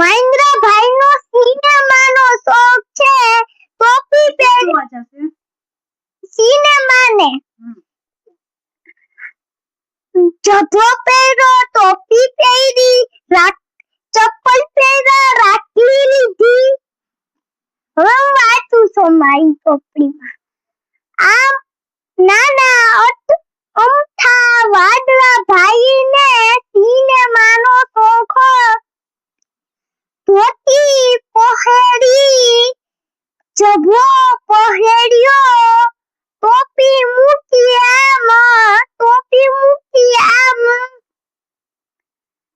મહેન્દ્રભાઈનો સિનેમાનો શોખ છે. ટોપી પહેરી સિનેમાને જભો પહેર્યો, ટોપી પહેરી, ચપ્પલ પહેર્યા, રાખડી લીધી. હવે હું વાંચું છું મારી ચોપડીમાં. આમ નાના અમથા વાદળા ભાઈને સિનેમાનો શોખ. ધોતી પહેરી, જભો પહેર્યો, ટોપી મૂકી આમ.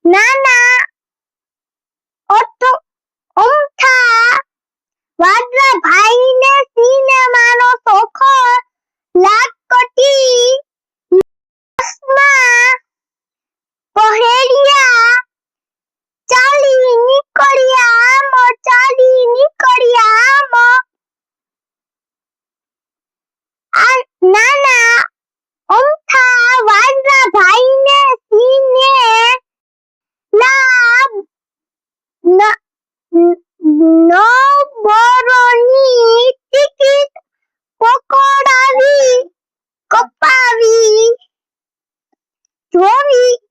નાના અમથા વાદળા ભાઈને સિનેમાનો શોખ. લાકડી ચશ્મા પહેર્યા, ચાલી નીકળ્યા આમ. નાના અમથા વાદળા ભાઈને નવબરની ટિકિટ કપાવી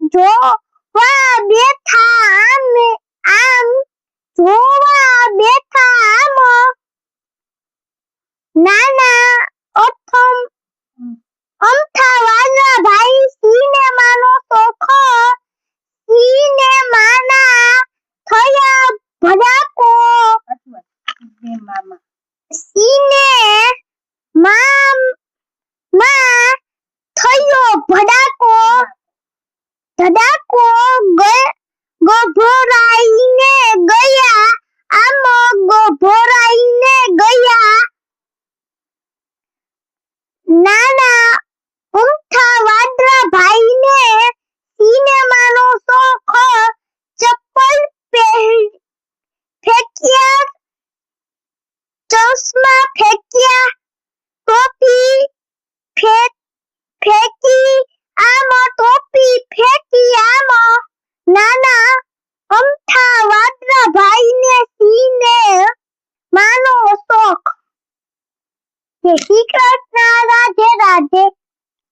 જોવા બેઠા આમ. નાના અમથા વાદળા ભાઈ સિનેમાનો શોખ. સિનેમાના થયા ભડાકો. સિનેમામાં થયો ભડાકો. ગભરાઈને ગયા. નાના અમથા વાદળા ભાઈને સિનેમાનો શોખ. ચપ્પલ ફેંક્યા, ચશ્મા ફેંક્યા, ટોપી ફેંકી આમ. નાના અમથા વાદળા ભાઈને સિનેમાનો શોખ. જય શ્રી કૃષ્ણ. રાધે રાધે.